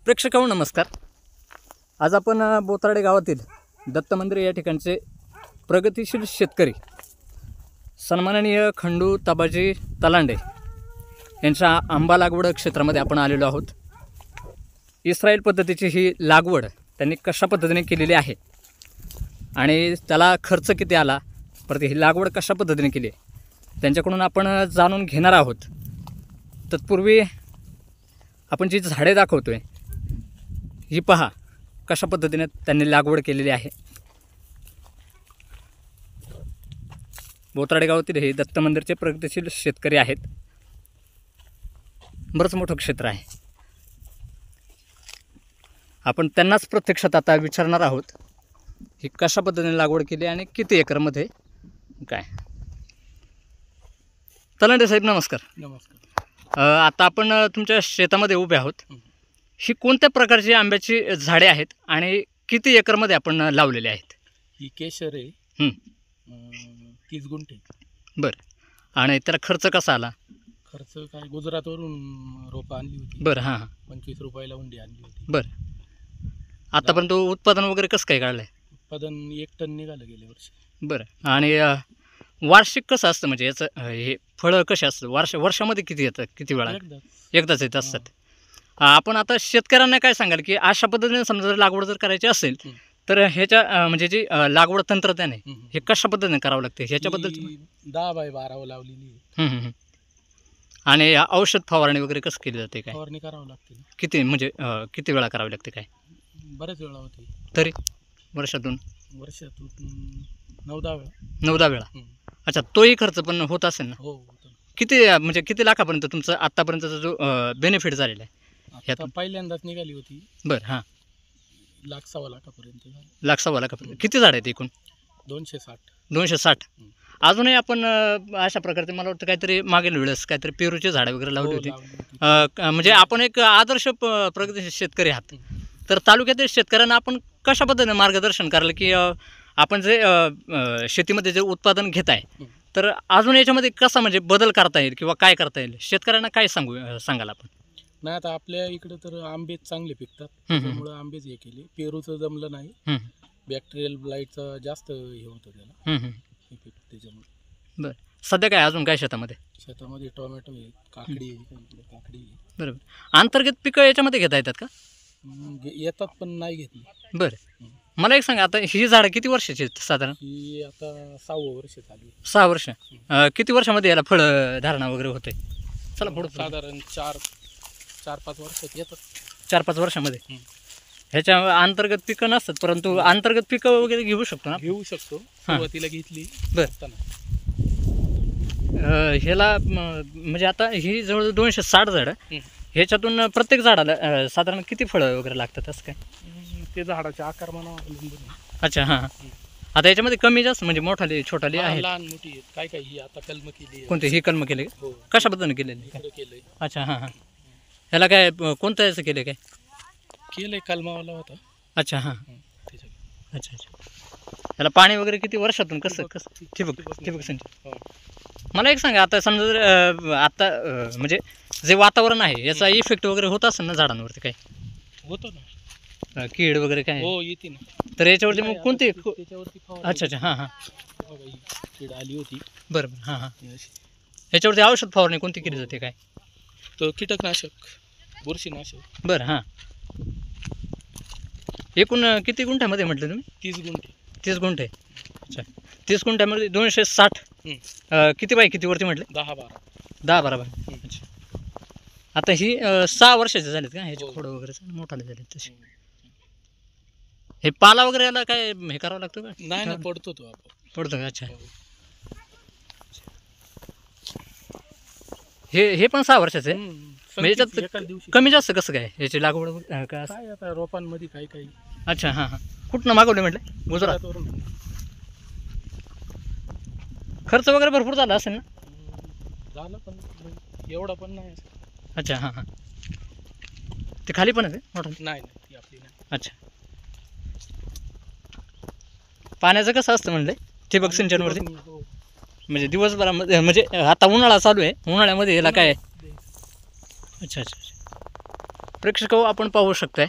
प्रेक्षकांनो नमस्कार। आज आपण बोथराडे गावातील दत्त मंदिर या ठिकाणचे प्रगतिशील शेतकरी सन्माननीय खंडू ताबाजी तलांडे यांच्या आंबा लागवड क्षेत्रामध्ये आपण आलेलो आहोत। इस्रायल पद्धतीची ही लागवड त्यांनी कशा पद्धतीने केलेली आहे आणि त्याला खर्च किती आला, परत ही लागवड कशा पद्धतीने केली त्यांच्याकडून आपण जाणून घेणार आहोत। तत्पूर्वी आपण जी झाडे दाखवतोय ही पहा कशा पद्धतीने त्यांनी लागवड केलेली आहे। बोथराडे गावातील हे दत्त मंदिरचे प्रगतिशील शेतकरी आहेत। बरंच मोठं क्षेत्र आहे। आपण त्यांनाच प्रत्यक्षात आता विचारणार आहोत ही कशा पद्धतीने लागवड केली आणि किती एकरमध्ये काय। तलांडे साहेब नमस्कार। नमस्कार। आता आपण तुमच्या शेतामध्ये उभे आहोत। ही कोणत्या प्रकारची आंब्याची झाडे आहेत आणि किती एकरमध्ये आपण लावलेले आहेत? ही केशर आहे 30 गुंठे। बरं, आणि त्याला खर्च कसा आला? खर्च काय गुजरातवरून रोपं आणली होती। बरं, हां 25 रुपयाला उंडी आणली होती। बरं, आतापर्यंत उत्पादन वगैरे कसं काय काढलं आहे? उत्पादन 1 टन निघालं गेल्या वर्षी। बरं, आणि वार्षिक कसं असतं, म्हणजे याचं हे फळं कसे असतं? वर्षामध्ये किती येतं, किती वेळा? एकदाच येत असतात। आपण आता शेतकऱ्यांना काय सांगाल की अशा पद्धतीने समजा जर लागवड जर करायची असेल तर ह्याच्या म्हणजे जी लागवड तंत्रज्ञान आहे हे कशा पद्धतीने करावं लागते ह्याच्याबद्दल? 10 बाय 12 लावलेली आहे। आणि औषध फवारणी वगैरे कसं केली जाते, काय फवारणी करावं लागते? किती म्हणजे किती वेळा करावी लागते काय? बरेच वेळा होते तरी वर्षातून 9-10 वेळा। 9-10 वेळा? अच्छा, तोही खर्च पण होत असेल ना? हो। किती म्हणजे किती लाखापर्यंत तुमचं आत्तापर्यंतचा जो बेनिफिट झालेला आहे? आता पहिल्यांदाच निघाली होती। बरं, हां 1,00,000-1,15 लाखापर्यंत झाली। 1,00,000-1,15 लाखापर्यंत किती झाड आहेत एकूण? 260। अजूनही आपण अशा प्रकारचे मला वाटतं काहीतरी मागील वेळेस काहीतरी पेरूची झाडं वगैरे लावली होती। म्हणजे आपण एक आदर्श प्रगतिशील शेतकरी आहात, तर तालुक्यातील शेतकऱ्यांना आपण कशा पद्धतीने मार्गदर्शन कराल की आपण जे शेतीमध्ये जे उत्पादन घेत आहे तर अजून याच्यामध्ये कसा म्हणजे बदल करता येईल किंवा काय करता येईल, शेतकऱ्यांना काय सांगाल आपण? नाही, आता आपल्या इकडे तर आंबेच चांगले पिकतात, त्यामुळे आंबेच हे केले। पेरूचं जमलं नाही, बॅक्टेरियल ब्लाईटचं जास्त हे होतं त्याला इफेक्ट त्याच्यामुळे। बरं, सध्या काय अजून काय शेतामध्ये? टोमॅटो आहे, काकडी आहे। बरोबर, अंतर्गत पिकं याच्यामध्ये घेता येतात का? येतात पण नाही घेतली। बरं, मला एक सांगा, आता ही झाडं किती वर्षाची आहेत साधारण? ही आता 6वं वर्ष झाली। 6 वर्ष? किती वर्षामध्ये याला फळ धारणा वगैरे होते? चला पुढं। साधारण 4-5 वर्षात येतात। 4-5 वर्षामध्ये ह्याच्या अंतर्गत पिकं नसतात, परंतु अंतर्गत पिकं वगैरे घेऊ शकतो ना? घेऊ शकतो, सुरुवातीला घेतली। बरं, ह्याला म्हणजे आता ही जवळ 260 झाडं, ह्याच्यातून प्रत्येक झाडाला साधारण किती फळं वगैरे लागतात असं काय? ते झाडाच्या आकारमानावर अवलंबून। अच्छा, हां हां। आता याच्यामध्ये कमी जास्त म्हणजे मोठाले छोटाले आहे? लहान मोठी आहेत। काय ही आता कलम केली। कोणते? ही कलम केले? कशा पद्धतीने केलेली? केलंय। अच्छा, हां हां। ह्याला काय कोणतं याचं केलं काय? केलंय, कलमावाला होता। अच्छा, हां। अच्छा, ह्याला पाणी वगैरे किती वर्षातून कसं ठिबक सिंचन? मला एक सांगा, आता समजा जर आता म्हणजे जे वातावरण आहे याचा इफेक्ट वगैरे होत असेल ना झाडांवरती? काय होतं ना, कीड वगैरे काय? हो येते ना। तर याच्यावरती मग कोणती? त्याच्यावरती अच्छा, हां हां, कीड आली होती। बरं, हां हां। याच्यावरती औषध फवारणी कोणती केली जाते काय? तो कीटकनाशक, बुरशीनाशक। बरं, हां। एकूण किती गुंठ्यामध्ये म्हटलं तुम्ही? 30 गुंठे। 30 गुंठे? अच्छा, 30 गुंठ्यामध्ये 260 किती बाय किती वरती म्हटलं? 10-12 बाय। अच्छा, आता ही 6 वर्षाचे झालेत का? ह्याचे खोडं वगैरे मोठाले झालेत तसे? हे पाला वगैरे याला काय हे करावं लागतं का? नाही ना, पडतो तो पडतो का? अच्छा, हे पण 6 वर्षाचे आहे? म्हणजे याच्यात कमी जास्त कसं काय याची लागवड काय? आता रोपांमध्ये काही। अच्छा, हां हां। कुठनं मागवले म्हटलं? गुजरातवरून? खर्च वगैरे भरपूर झाला असेल ना? झालं, पण एवढा पण नाही। अच्छा, हां हां। ते खाली पण आहे मोठं? नाही, ती आपली नाही। अच्छा, पाण्याचं कसं असतं म्हणलं ठिबक सिंचनवरती? म्हणजे दिवसभरामध्ये म्हणजे आता उन्हाळा चालू आहे, उन्हाळ्यामध्ये याला काय? अच्छा अच्छा अच्छा, प्रेक्षक हो, आपण पाहू शकताय